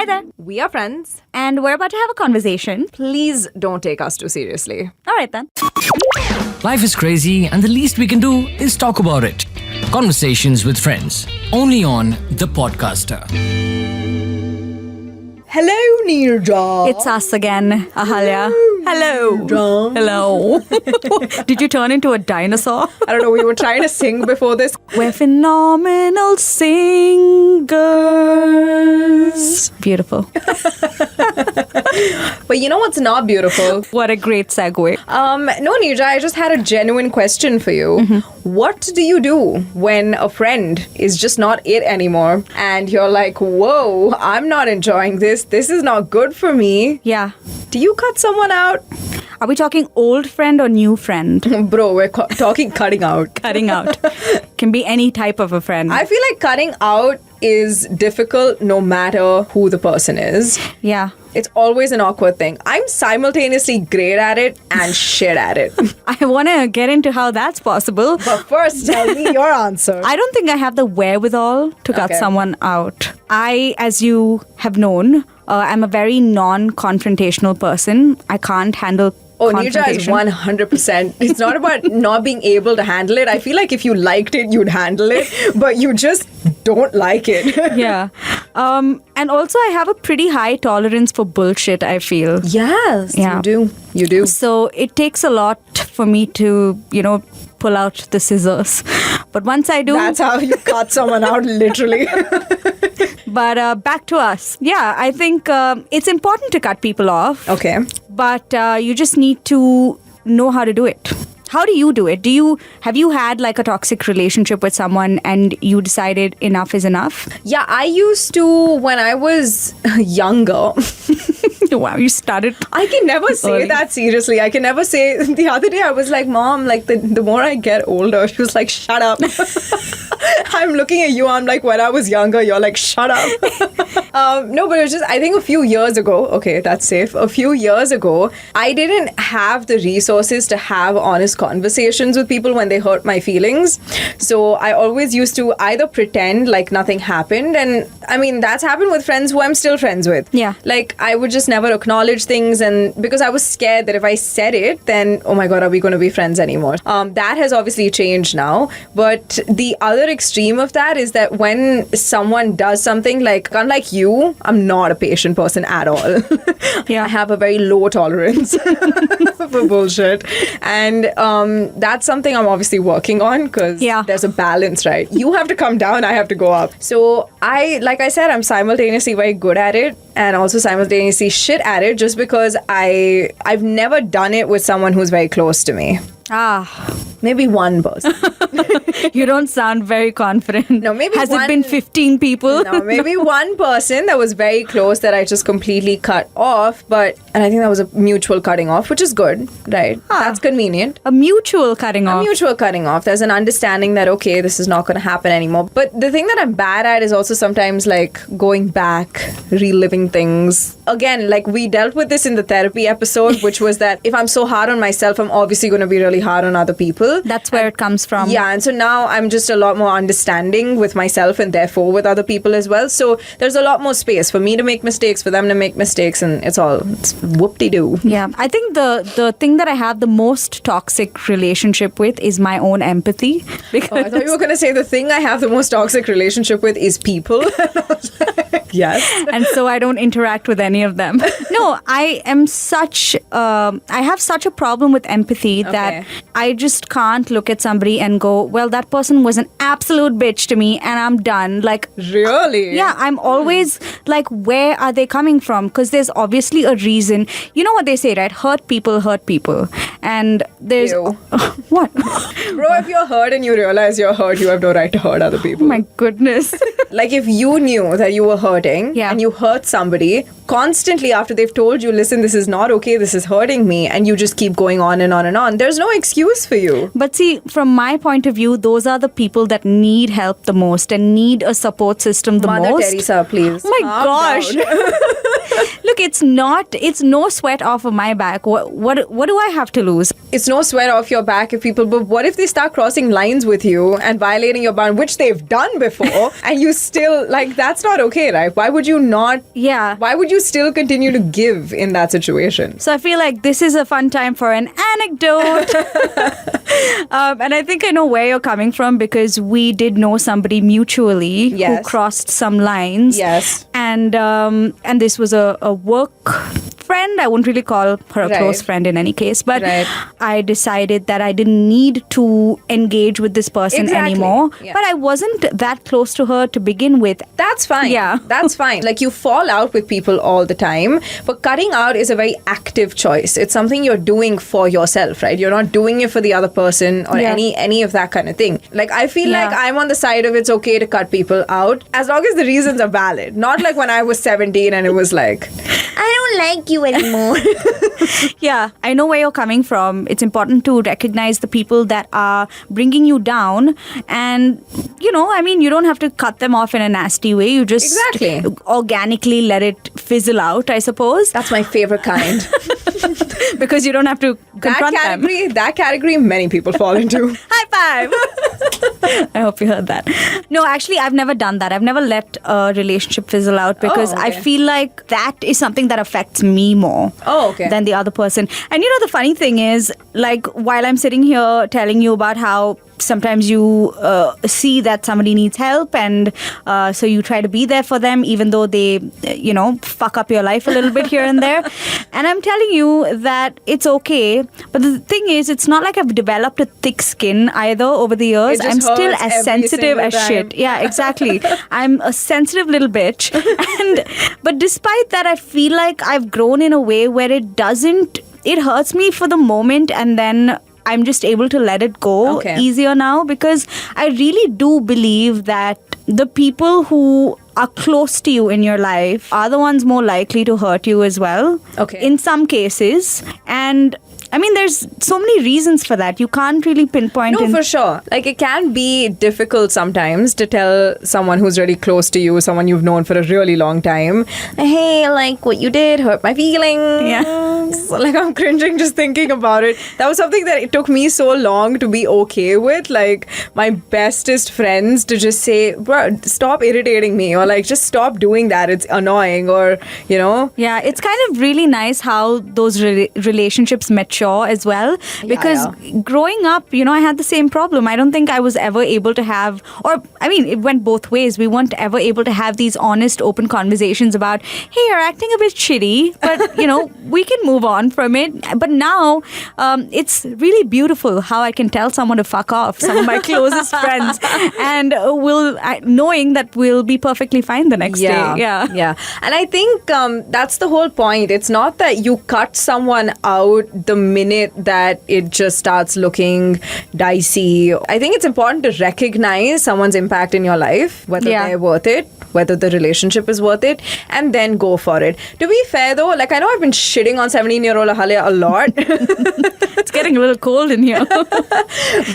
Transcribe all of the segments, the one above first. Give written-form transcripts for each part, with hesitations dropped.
there. We are friends. And we're about to have a conversation. Please don't take us too seriously. All right, then. Life is crazy, and the least we can do is talk about it. Conversations with friends, only on The Podcaster. Hello, Neerja. It's us again, Ahalya. Hello. Neerja. Hello. Did you turn into a dinosaur? I don't know, we were trying to sing before this. We're phenomenal singers. Beautiful. But you know what's not beautiful? What a great segue. No, Neerja, I just had a genuine question for you. What do you do when a friend is just not it anymore? And you're like, whoa, I'm not enjoying this. This is not good for me. Yeah. Do you cut someone out? Are we talking old friend or new friend? Bro, we're talking cutting out. Cutting out. Can be any type of a friend. I feel like cutting out is difficult no matter who the person is. Yeah. It's always an awkward thing. I'm simultaneously great at it and shit at it. I want to get into how that's possible. But first, tell me your answer. I don't think I have the wherewithal to cut someone out. I, as you have known, I'm a very non-confrontational person. I can't handle Neerja is 100%. It's not about not being able to handle it. I feel like if you liked it, you'd handle it, but you just don't like it. Yeah. And also, I have a pretty high tolerance for bullshit, I feel. Yes, Yeah. you do. You do. So it takes a lot for me to, pull out the scissors. But once I do... That's how you cut someone out, literally. But back to us. Yeah, I think it's important to cut people off. Okay. But you just need to know how to do it. How do you do it? Have you had like a toxic relationship with someone and you decided enough is enough? Yeah, I used to when I was younger. Wow, you started. I can never say that seriously. I can never say. The other day I was like, Mom, like the more I get older, she was like, shut up. I'm looking at you. I'm like, when I was younger, you're like, shut up. No, but it was just, I think a few years ago, okay, that's safe. A few years ago, I didn't have the resources to have honest conversations with people when they hurt my feelings. So I always used to either pretend like nothing happened. And I mean, that's happened with friends who I'm still friends with. Yeah. Like, I would just never acknowledge things. And because I was scared that if I said it, then, oh my God, are we going to be friends anymore? That has obviously changed now. But the other extreme of that is that when someone does something, like, unlike you, I'm not a patient person at all. Yeah. I have a very low tolerance for bullshit. And that's something I'm obviously working on because there's a balance, right? You have to come down, I have to go up. So like I said, I'm simultaneously very good at it and also simultaneously shit at it just because I've never done it with someone who's very close to me. Maybe one person. You don't sound very confident. No, maybe Has it been 15 people? No, maybe one person that was very close that I just completely cut off. And I think that was a mutual cutting off, which is good, right? That's convenient. A mutual cutting off. A mutual cutting off. There's an understanding that, okay, this is not going to happen anymore. But the thing that I'm bad at is also sometimes like going back, reliving things. Again, like we dealt with this in the therapy episode, which was that if I'm so hard on myself, I'm obviously going to be really hard on other people. That's where it comes from. Yeah, and so now I'm just a lot more understanding with myself and therefore with other people as well. So there's a lot more space for me to make mistakes, for them to make mistakes, and it's whoop-de-doo. Yeah, I think the thing that I have the most toxic relationship with is my own empathy. Because I thought you were going to say the thing I have the most toxic relationship with is people. Yes. And so I don't interact with any of them. No, I am I have such a problem with empathy that I just can't look at somebody and go, well, that person was an absolute bitch to me and I'm done. Like, really? Yeah, I'm always like, where are they coming from? Because there's obviously a reason. You know what they say, right? Hurt people. And there's... What? Bro, if you're hurt and you realize you're hurt, you have no right to hurt other people. Oh my goodness. Like if you knew that you were hurting and you hurt somebody, constantly after they've told you, listen, this is not okay, this is hurting me, and you just keep going on and on and on, there's no excuse for you. But see, from my point of view, those are the people that need help the most and need a support system the Mother most. Teresa, please. Oh my Calm gosh. down. Look, it's no sweat off of my back. What do I have to lose? It's no sweat off your back if people, but what if they start crossing lines with you and violating your bound, which they've done before, and you still, like, that's not okay, right? Why would you not? Yeah. Why would you still continue to give in that situation? So I feel like this is a fun time for an anecdote. And I think I know where you're coming from, because we did know somebody mutually who Yes. crossed some lines. Yes. And this was a work friend. I wouldn't really call her a Right. close friend in any case, but Right. I decided that I didn't need to engage with this person Exactly. anymore. Yeah. But I wasn't that close to her to begin with. That's fine. Yeah. That's fine. Like, you fall out with people all the time, but cutting out is a very active choice. It's something you're doing for yourself, right? You're not doing it for the other person or Yeah. any of that kind of thing. Like, I feel Yeah. like I'm on the side of it's okay to cut people out as long as the reasons are valid. Not like when I was 17 and it was like, I don't like you anymore. Yeah, I know where you're coming from. It's important to recognize the people that are bringing you down. And, you don't have to cut them off in a nasty way. You just Exactly. organically let it fizzle out, I suppose. That's my favorite kind. Because you don't have to confront them. That category, many people fall into. High five! I hope you heard that. No, actually, I've never done that. I've never let a relationship fizzle out because I okay. feel like that is something that affects me more than the other person. And the funny thing is, like, while I'm sitting here telling you about how sometimes you see that somebody needs help, and so you try to be there for them even though they fuck up your life a little bit here and there, and I'm telling you that it's okay. But the thing is, it's not like I've developed a thick skin either over the years. I'm still as sensitive as shit. Yeah, exactly. I'm a sensitive little bitch. But despite that, I feel like I've grown in a way where it hurts me for the moment, and then I'm just able to let it go easier now, because I really do believe that the people who are close to you in your life are the ones more likely to hurt you as well. In some cases. And there's so many reasons for that. You can't really pinpoint. No, for sure. Like, it can be difficult sometimes to tell someone who's really close to you, someone you've known for a really long time, hey, like, what you did hurt my feelings. Yeah. Like, I'm cringing just thinking about it. That was something that it took me so long to be okay with. Like, my bestest friends to just say, bro, stop irritating me, or like, just stop doing that. It's annoying, or, Yeah, it's kind of really nice how those relationships mature as well, because growing up, I had the same problem. I don't think I was ever able to have, it went both ways. We weren't ever able to have these honest, open conversations about, hey, you're acting a bit shitty, but we can move on from it. But now it's really beautiful how I can tell someone to fuck off, some of my closest friends, and knowing that we'll be perfectly fine the next day. Yeah. And I think that's the whole point. It's not that you cut someone out the minute that it just starts looking dicey. I think it's important to recognize someone's impact in your life, whether they're worth it, whether the relationship is worth it, and then go for it. To be fair though, like, I know I've been shitting on 17-year-old Ahalya a lot. It's getting a little cold in here.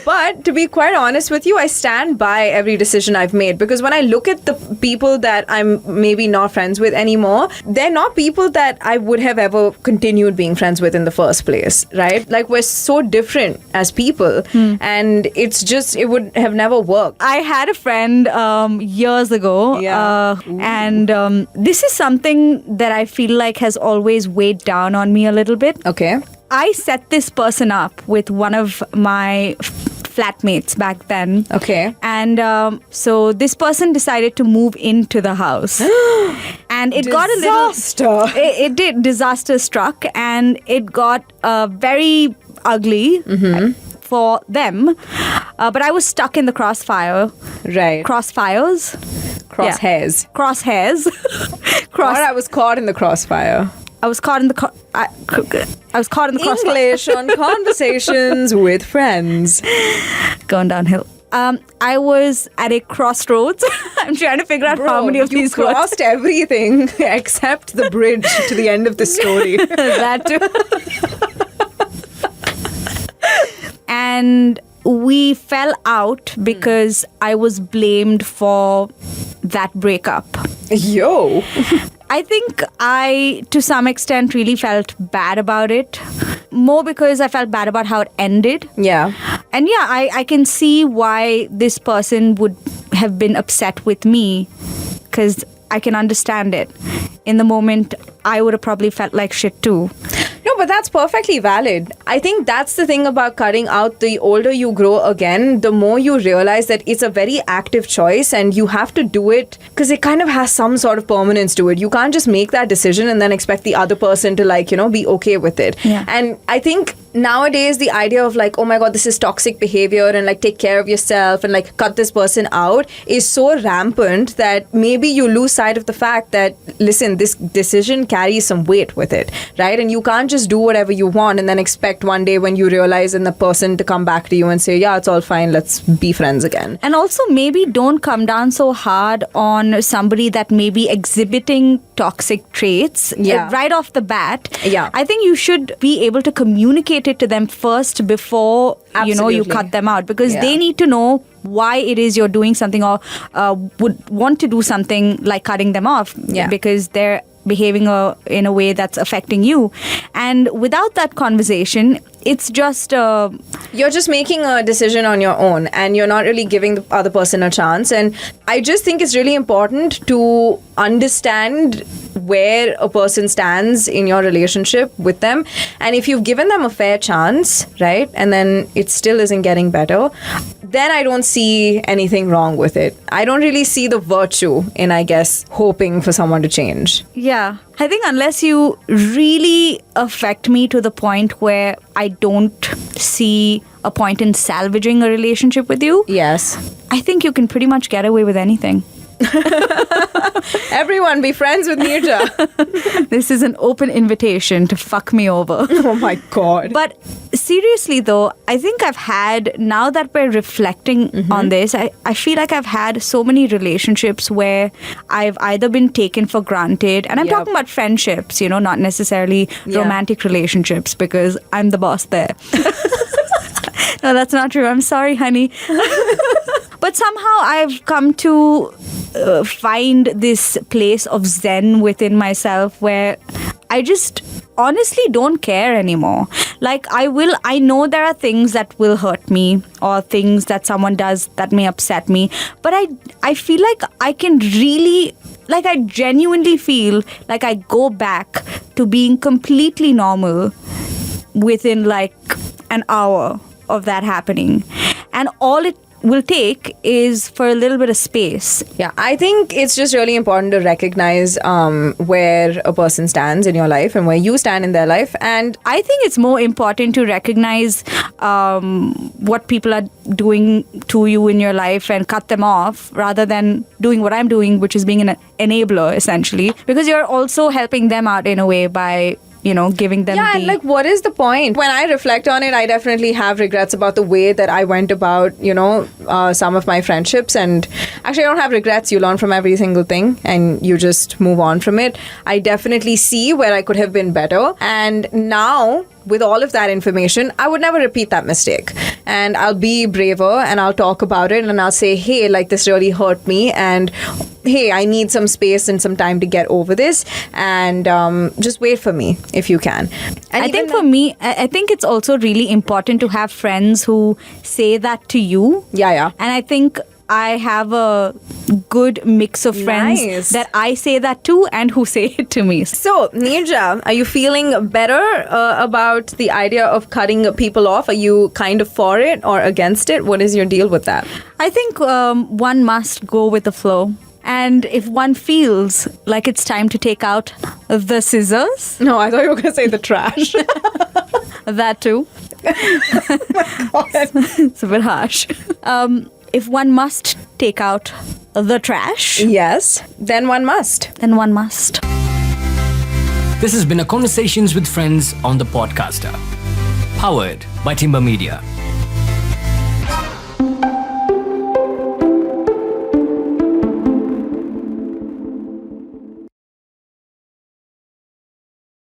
But to be quite honest with you, I stand by every decision I've made, because when I look at the people that I'm maybe not friends with anymore, they're not people that I would have ever continued being friends with in the first place, right? Like, we're so different as people, and it would have never worked. I had a friend years ago, and this is something that I feel like has always weighed down on me a little bit. Okay. I set this person up with one of my flatmates back then. Okay. And so this person decided to move into the house. And it got a little... Disaster. It did. Disaster struck, and it got very ugly. For them, but I was stuck in the crossfire. Right. Crossfires. Crosshairs. Yeah. Crosshairs. Or I was caught in the crossfire. I was caught in the I was caught in the crossfire. English on Conversations with Friends. Going downhill. I was at a crossroads. I'm trying to figure out how many of these you words. crossed everything except the bridge to the end of the story. That too. And we fell out because I was blamed for that breakup. Yo. I think I, to some extent, really felt bad about it. More because I felt bad about how it ended. Yeah. And yeah, I can see why this person would have been upset with me, because I can understand it. In the moment, I would have probably felt like shit too. No, but that's perfectly valid. I think that's the thing about cutting out. The older you grow again, the more you realize that it's a very active choice and you have to do it because it kind of has some sort of permanence to it. You can't just make that decision and then expect the other person to be okay with it. Yeah. And I think nowadays the idea of oh my god, this is toxic behavior and take care of yourself and cut this person out is so rampant that maybe you lose sight of the fact that, listen, this decision carries some weight with it, right? And you can't just do whatever you want and then expect one day when you realize in the person to come back to you and say, yeah, it's all fine, let's be friends again. And also maybe don't come down so hard on somebody that may be exhibiting toxic traits right off the bat. Yeah. I think you should be able to communicate it to them first before you cut them out, because they need to know why it is you're doing something or would want to do something like cutting them off, because they're behaving in a way that's affecting you. And without that conversation, it's just you're just making a decision on your own and you're not really giving the other person a chance. And I just think it's really important to understand where a person stands in your relationship with them, and if you've given them a fair chance, right, and then it still isn't getting better, then I don't see anything wrong with it. I don't really see the virtue in, I guess, hoping for someone to change. Yeah. I think unless you really affect me to the point where I don't see a point in salvaging a relationship with you, yes, I think you can pretty much get away with anything. Everyone be friends with Neerja. This is an open invitation to fuck me over. Oh my god. But seriously though, I think I've had, now that we're reflecting on this, I feel like I've had so many relationships where I've either been taken for granted, and I'm talking about friendships, not necessarily romantic relationships, because I'm the boss there. No, that's not true. I'm sorry, honey. But somehow I've come to find this place of zen within myself where I just honestly don't care anymore. I know there are things that will hurt me or things that someone does that may upset me, but I feel like I can really, I genuinely feel like I go back to being completely normal within an hour of that happening. And all it will take is for a little bit of space. Yeah, I think it's just really important to recognize where a person stands in your life and where you stand in their life. And I think it's more important to recognize what people are doing to you in your life and cut them off, rather than doing what I'm doing, which is being an enabler, essentially. Because you're also helping them out in a way by giving them and what is the point? When I reflect on it, I definitely have regrets about the way that I went about, some of my friendships. And actually, I don't have regrets. You learn from every single thing and you just move on from it. I definitely see where I could have been better. And now, with all of that information, I would never repeat that mistake. And I'll be braver and I'll talk about it and I'll say, hey, this really hurt me, and hey, I need some space and some time to get over this, and just wait for me if you can. And I think for me, I think it's also really important to have friends who say that to you. Yeah. And I think I have a good mix of friends that I say that to and who say it to me. So, Neerja, are you feeling better about the idea of cutting people off? Are you kind of for it or against it? What is your deal with that? I think one must go with the flow. And if one feels like it's time to take out the scissors... No, I thought you were going to say the trash. That too. Oh my God. It's a bit harsh. If one must take out the trash... Yes, then one must. Then one must. This has been a Conversations with Friends on the Podcaster. Powered by Timber Media.